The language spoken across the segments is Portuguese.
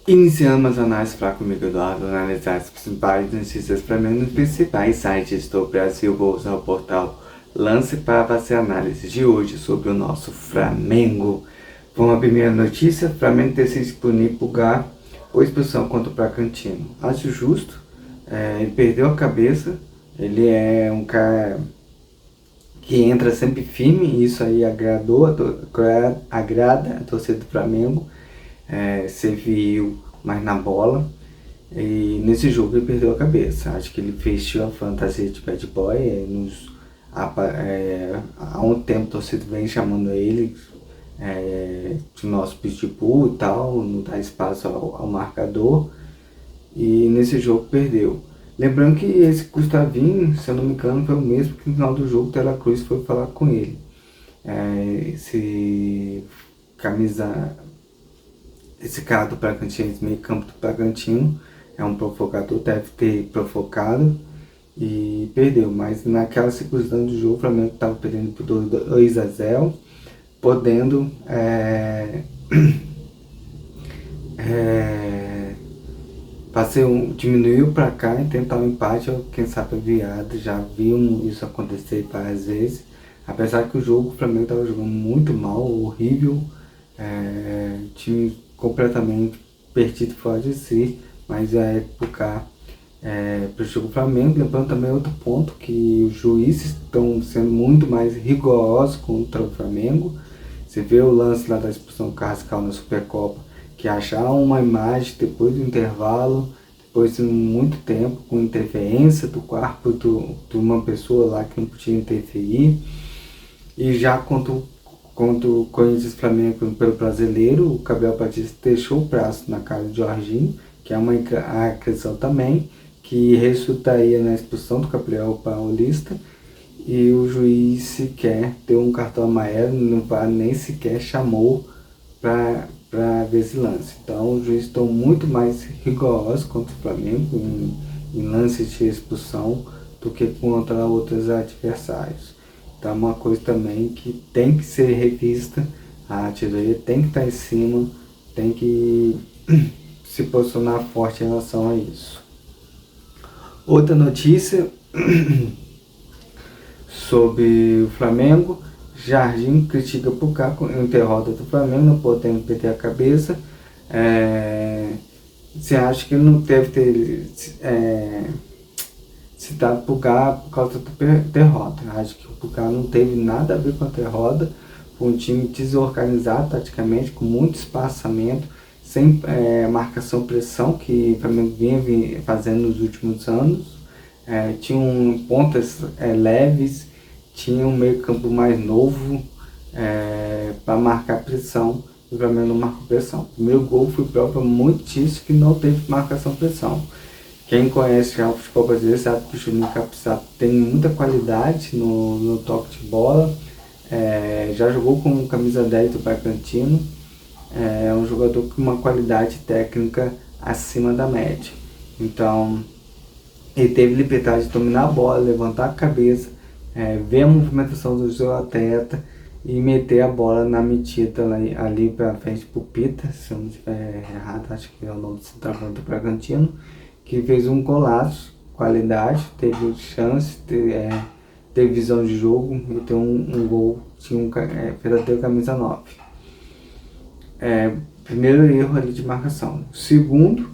Iniciamos as análises para comigo, Eduardo, analisar as principais notícias para mim nos principais sites do Brasil. Vou usar o portal Lance para fazer a análise de hoje sobre o nosso Flamengo. Vamos à primeira notícia: Flamengo decide punir Pulgar por expulsão contra o Bragantino. Acho justo, ele perdeu a cabeça, ele é um cara que entra sempre firme, e isso aí agrada a torcida do Flamengo. Você viu mais na bola, e nesse jogo ele perdeu a cabeça. Acho que ele fechou a fantasia de bad boy. Há um tempo a torcida vem chamando ele de nosso pitbull e tal, não dá espaço ao marcador, e nesse jogo perdeu. Lembrando que esse Gustavinho, se eu não me engano, foi o mesmo que no final do jogo o Tela Cruz foi falar com ele. Esse cara do Bragantino, esse meio campo do Bragantino, é um provocador, deve ter provocado e perdeu. Mas naquela circunstância do jogo, o Flamengo estava perdendo por 2-0, podendo diminuir o placar e tentar um empate, ou quem sabe a virada. Já vimos isso acontecer várias vezes. Apesar que o jogo, o Flamengo estava jogando muito mal, horrível, time completamente perdido fora de si, mas prejudicou o Flamengo. Lembrando também outro ponto, que os juízes estão sendo muito mais rigorosos contra o Flamengo. Você vê o lance lá da expulsão do Carrascal na Supercopa, que acharam uma imagem depois do intervalo, depois de muito tempo, com interferência do corpo de uma pessoa lá que não podia interferir. E já contra o Corinthians Flamengo pelo Brasileiro, o Gabriel Batista deixou o braço na cara de Jorginho, que é uma agressão também, que resultaria na expulsão do Gabriel Paulista, e o juiz sequer deu um cartão amarelo, nem sequer chamou para ver esse lance. Então os juízes estão muito mais rigorosos contra o Flamengo em lances de expulsão do que contra outros adversários. Então é uma coisa também que tem que ser revista. A diretoria tem que estar em cima, tem que se posicionar forte em relação a isso. Outra notícia sobre o Flamengo: Jardim critica Pulgar em derrota do Flamengo, não podendo perder a cabeça. Você acha que ele não deve ter citado Pulgar por causa da derrota? Acho que o Pulgar não teve nada a ver com a derrota. Foi um time desorganizado taticamente, com muito espaçamento, sem marcação-pressão, que o Flamengo vinha fazendo nos últimos anos. Tinham pontas leves, tinha um meio campo mais novo para marcar pressão. O Flamengo não marcou pressão. O primeiro gol foi prova muito disso, que não teve marcação-pressão. Quem conhece já o futebol brasileiro sabe que o Juninho Capixaba tem muita qualidade no toque de bola. Já jogou com camisa 10 do Bragantino. É um jogador com uma qualidade técnica acima da média. Então ele teve liberdade de dominar a bola, levantar a cabeça, ver a movimentação do seu atleta e meter a bola na metida ali para frente pro Pita, se eu não estiver errado, acho que é o nome do centroavante do Bragantino, que fez um golaço, qualidade, teve chance, teve visão de jogo, meteu um gol, tinha um verdadeiro camisa 9. Primeiro erro ali de marcação. Segundo,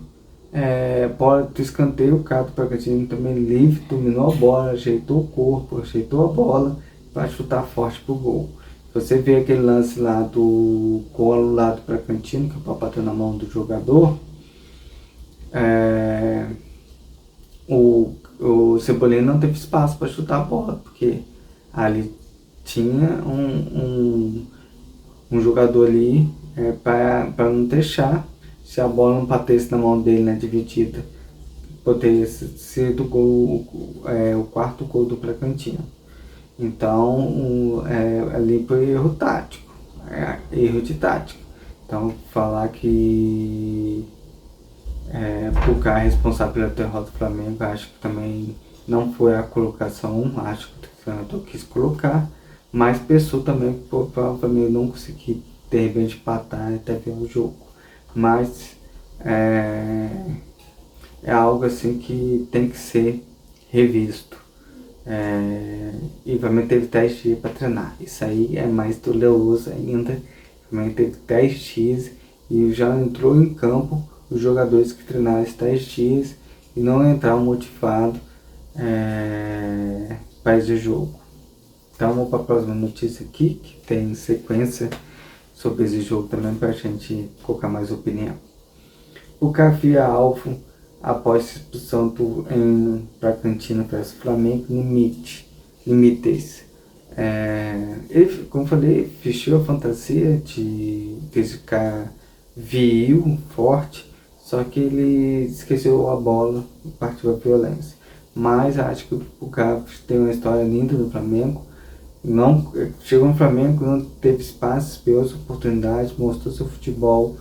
bola do escanteio, o cara do Bragantino também livre, dominou a bola, ajeitou o corpo, ajeitou a bola para chutar forte pro gol. Você vê aquele lance lá do colo lá do Bragantino, que a bola bateu na mão do jogador. O Cebolinha não teve espaço para chutar a bola, porque ali tinha um jogador ali para não deixar. Se a bola não batesse na mão dele na dividida, poderia ser o quarto gol do Bragantino. Então ali foi erro tático, erro de tática. Então falar que Pulgar é responsável pela derrota do Flamengo, acho que também não foi a colocação, acho que o treinador quis colocar, mas pensou também para o Flamengo não conseguir de repente empatar até ver o jogo. Mas é, é algo assim que tem que ser revisto. E também teve 10 dias para treinar. Isso aí é mais doloroso ainda. Também teve 10 dias e já entrou em campo os jogadores que treinaram esses 10 dias e não entraram motivados para esse jogo. Então vamos para a próxima notícia aqui, que tem sequência sobre esse jogo também para a gente colocar mais opinião. O Cafia Alvo, após expulsão para a Cantina para o Flamengo, limites. Ele, como falei, fechou a fantasia de ficar viril, forte, só que ele esqueceu a bola e partiu a violência. Mas acho que o Carlos tem uma história linda no Flamengo. Não, chegou no Flamengo, não teve espaço, esperou sua oportunidade, mostrou seu futebol,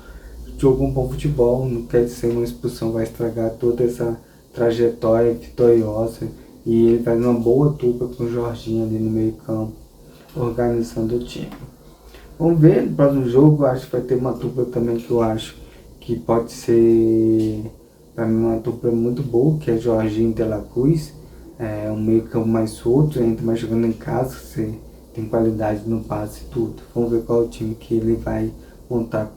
jogou um bom futebol. Não quer dizer uma expulsão vai estragar toda essa trajetória vitoriosa. E ele faz uma boa dupla com o Jorginho ali no meio campo, organizando o time. Vamos ver no próximo jogo, acho que vai ter uma dupla também que eu acho que pode ser, para mim, uma dupla muito boa, que é Jorginho e De La Cruz. Um meio campo mais solto, ainda mais jogando em casa, você tem qualidade no passe e tudo. Vamos ver qual é o time que ele vai montar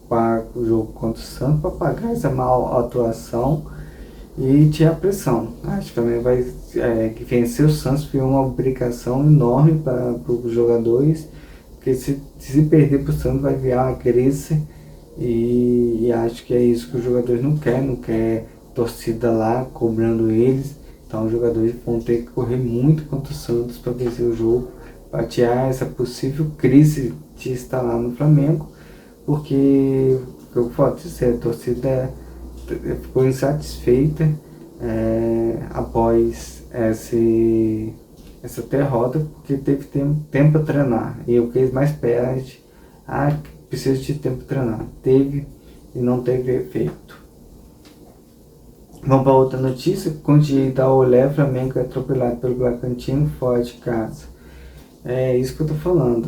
para o jogo contra o Santos, para pagar essa mal atuação e tirar a pressão. Acho que também vai que vencer o Santos foi uma obrigação enorme para os jogadores, porque se perder para o Santos vai virar uma crise e acho que é isso que os jogadores não quer torcida lá cobrando eles. Então os jogadores vão ter que correr muito contra o Santos para vencer o jogo, para tirar essa possível crise de estar lá no Flamengo, porque eu falo dizer, a torcida ficou insatisfeita após essa derrota, porque teve tempo para treinar. E o que eles mais pedem é precisa de tempo para treinar. Teve e não teve efeito. Vamos para outra notícia. Com direito ao olé, Flamengo é atropelado pelo Bragantino fora de casa. É isso que eu tô falando.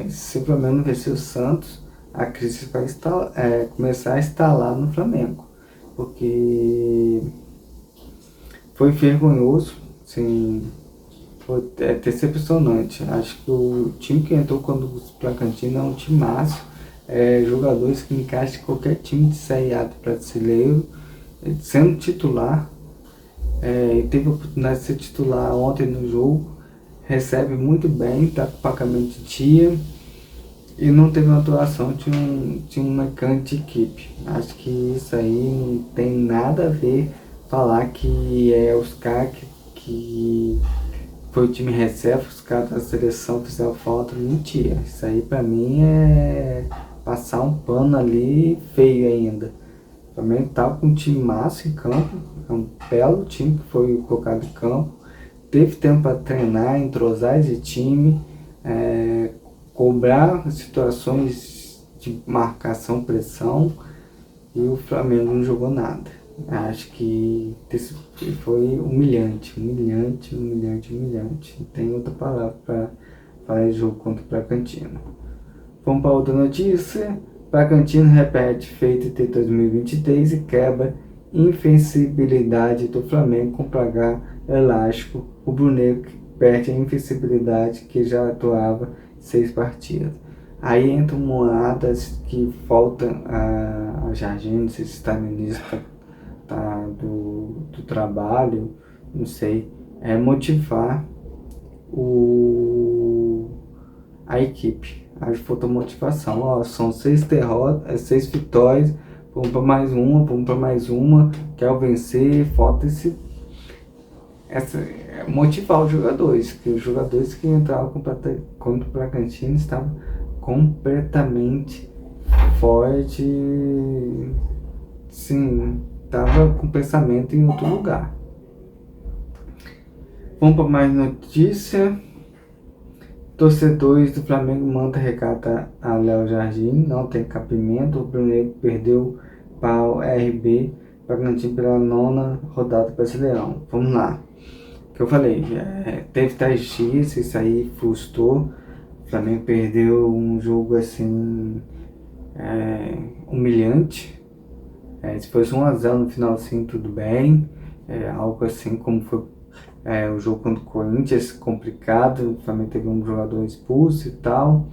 Se o Flamengo não vencer o Santos, a crise vai começar a instalar no Flamengo. Porque foi vergonhoso, sim, foi decepcionante. Acho que o time que entrou quando o Bragantino é um timaço. Jogadores que encaixam em qualquer time de Série A do brasileiro, sendo titular, teve a oportunidade de ser titular ontem no jogo, recebe muito bem, está com pagamento de dia e não teve uma atuação de um mecânico de equipe. Acho que isso aí não tem nada a ver falar que os caras que foi o time reserva, os caras da seleção fizeram falta. Mentira, isso aí pra mim é passar um pano ali feio ainda. Também estava com um time massa em campo, é um belo time que foi colocado em campo, teve tempo para treinar, entrosar esse time, cobrar situações de marcação, pressão, e o Flamengo não jogou nada. Acho que foi humilhante. Não tem outra palavra para falar de jogo contra o Bragantino. Vamos para outra notícia. Bragantino repete feito de 2023 e quebra invencibilidade do Flamengo com placar elástico. O Bruneiro perde a invencibilidade que já atuava 6 partidas. Aí entra moadas que falta a Jardim, não sei se está no início do trabalho, não sei, motivar a equipe. Acho que falta motivação. São 6 derrotas, 6 vitórias, vamos para mais uma, quero vencer, falta motivar os jogadores, que os jogadores que entraram contra o Bragantino estavam completamente fora de... Sim, estava com pensamento em outro lugar. Vamos para mais notícia. Torcedores do Flamengo mandam recado a Léo Jardim, não tem cabimento. O Bruneiro perdeu para o RB Bragantino pela 9ª rodada do Brasileirão. Vamos lá. O que eu falei, teve 10 dias, isso aí frustrou. O Flamengo perdeu um jogo assim humilhante. Se fosse 1-0 no finalzinho, tudo bem. Algo assim como foi o jogo contra o Corinthians, complicado. O Flamengo teve um jogador expulso e tal.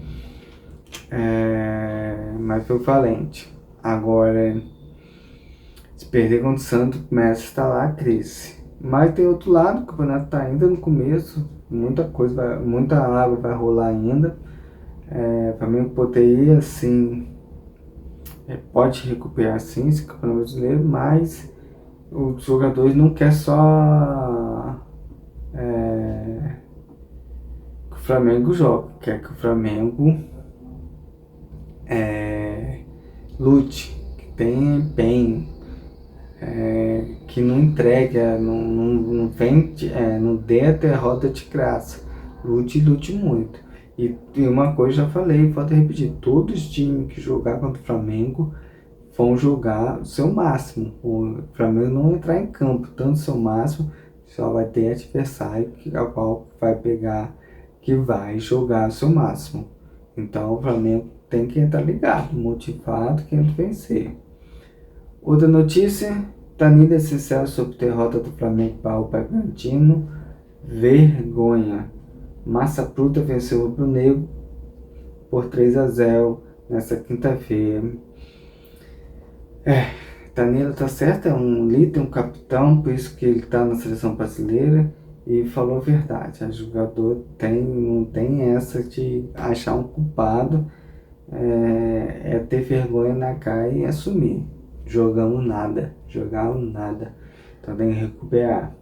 Mas foi valente. Agora, se perder contra o Santos, começa a instalar a crise. Mas tem outro lado, o campeonato está ainda no começo, muita água vai rolar ainda. O Flamengo poderia, sim, pode recuperar sim esse campeonato brasileiro, mas os jogadores não querem só que o Flamengo jogue, quer que o Flamengo lute, que tenha empenho, que não entrega, não dê a derrota de graça. Lute muito. E uma coisa eu já falei, falta repetir, todos os times que jogar contra o Flamengo vão jogar o seu máximo. O Flamengo não entrar em campo tanto o seu máximo, só vai ter adversário a qual vai pegar, que vai jogar o seu máximo. Então o Flamengo tem que entrar ligado, motivado, querendo vencer. Outra notícia, Danilo é sincero sobre derrota do Flamengo para o Bragantino. Vergonha. Massa Bruta venceu o Rubro Negro por 3-0 nessa quinta-feira. Danilo tá certo, é um líder, um capitão, por isso que ele tá na seleção brasileira e falou a verdade. O jogador não tem essa de achar um culpado, ter vergonha na cara e assumir. Jogaram nada. Então tem que recuperar.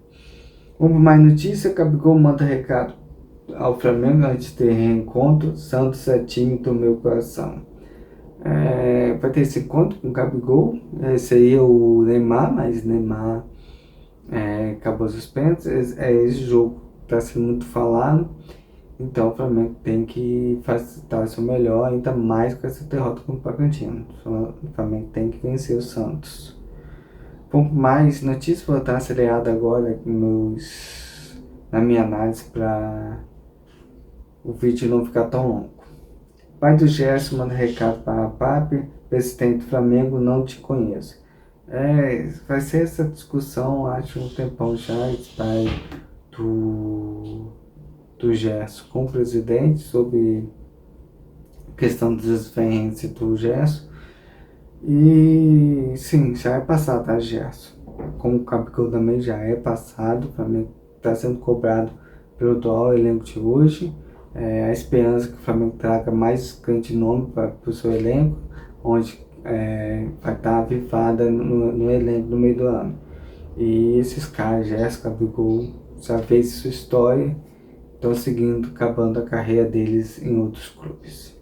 Vamos para mais notícia. Gabigol manda recado ao Flamengo antes de ter reencontro. Santos é time do meu coração. Vai ter esse encontro com o Gabigol. Seria o Neymar, mas Neymar acabou suspenso. Esse jogo está sendo muito falado. Então o Flamengo tem que dar o seu melhor, ainda mais com essa derrota com o Bragantino. O Flamengo tem que vencer o Santos. Vamos mais notícias, vou estar acelerado agora na minha análise para o vídeo não ficar tão longo. Pai do Gerson manda recado para a Papi, presidente do Flamengo, não te conheço. Vai ser essa discussão, acho, um tempão já, esse pai do Gerson com o presidente sobre a questão das desvenências do Gerson. E sim, já é passado, tá, Gerson? Com o Gabigol também já é passado, o Flamengo está sendo cobrado pelo atual elenco de hoje. A esperança que o Flamengo traga mais grande nome para o seu elenco, onde vai estar avivada no elenco no meio do ano. E esses caras, Gerson, Gabigol, já fez sua história, estão seguindo, acabando a carreira deles em outros clubes.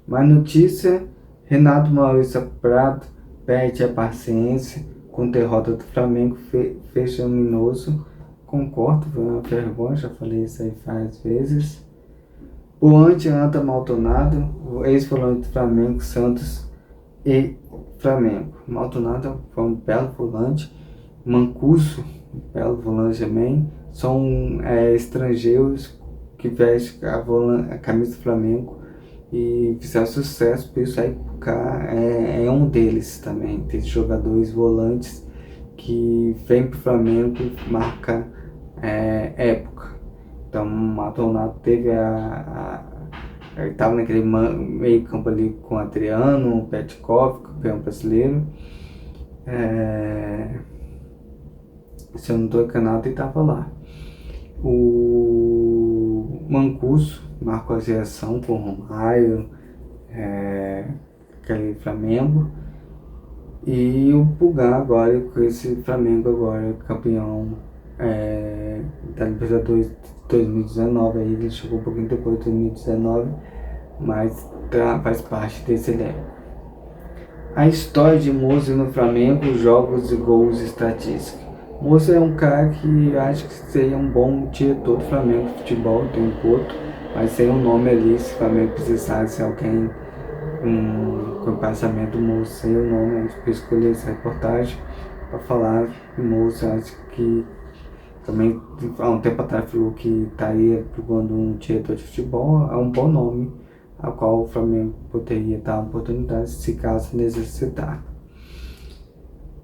Mais notícia, Renato Maurício Prado perde a paciência com derrota do Flamengo fechaminoso. Concordo, foi uma vergonha, já falei isso aí várias vezes. O anda Maldonado, o ex-volante do Flamengo, Santos e Flamengo. Maldonado foi um belo volante, Mancuso, um belo volante também. São estrangeiros que vestem a camisa do Flamengo e fizeram sucesso, por isso a época é um deles também. Tem jogadores volantes que vêm pro Flamengo e marca época. Então o Maldonado teve ele estava naquele meio campo ali com Adriano, Petkov, campeão brasileiro. Se eu não estou enganado, ele estava lá. O Mancuso marcou a geração com o Romário, aquele Flamengo. E o Pulgar agora, com esse Flamengo agora, campeão da Libertadores 2019, aí ele chegou um pouquinho depois de 2019, mas faz parte desse elenco. A história de Moza no Flamengo, jogos e gols e estatística. Moza é um cara que eu acho que seria um bom diretor do Flamengo de futebol, tem um Porto, mas sem um nome ali, se o Flamengo precisasse alguém com o pensamento do Moza, sem o nome, a gente escolher essa reportagem para falar de Moza. Acho que também há um tempo atrás falou que estaria procurando um diretor de futebol, é um bom nome ao qual o Flamengo poderia dar uma oportunidade se caso necessitar.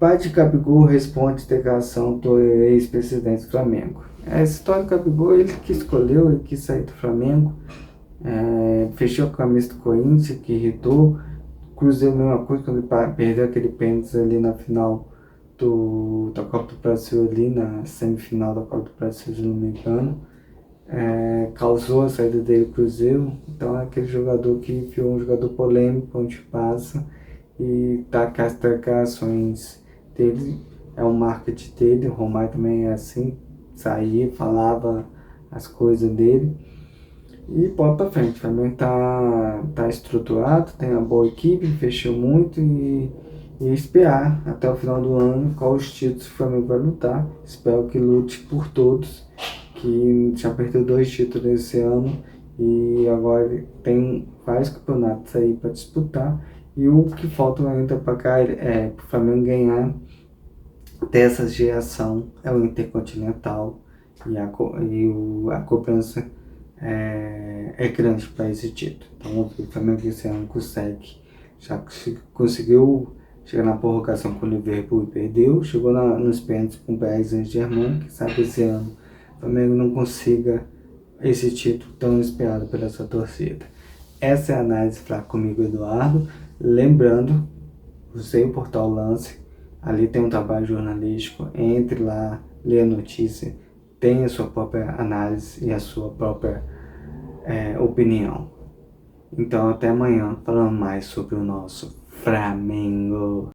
Pai de Gabigol responde integração do ex-presidente do Flamengo. A história do Gabigol, ele que escolheu, ele quis sair do Flamengo, fechou a camisa do Corinthians, que irritou. Cruzeiro, mesma coisa, quando ele perdeu aquele pênalti ali na final da Copa do Brasil, ali na semifinal da Copa do Brasil, se não me engano. Causou a saída dele pro Cruzeiro. Então é aquele jogador que virou um jogador polêmico onde passa, e tá com as declarações dele, é um marketing dele. O Romário também é assim, saía, falava as coisas dele e pode pra frente. O Flamengo tá estruturado, tem uma boa equipe, fechou muito, e esperar até o final do ano qual os títulos que o Flamengo vai lutar. Espero que lute por todos, que já perdeu 2 títulos esse ano e agora tem vários campeonatos aí para disputar. E o que falta ainda para o Flamengo ganhar dessa geração é o Intercontinental, e a cobrança é grande para esse título. Então o Flamengo esse ano consegue, já conseguiu chegar na prorrogação com o Liverpool e perdeu, chegou nos pênaltis com o Paris Saint-Germain, que sabe esse ano o Flamengo não consiga esse título tão esperado pela sua torcida. Essa é a análise para comigo, Eduardo. Lembrando, usei o portal Lance, ali tem um trabalho jornalístico, entre lá, lê a notícia, tem a sua própria análise e a sua própria opinião. Então até amanhã, falando mais sobre o nosso Flamengo.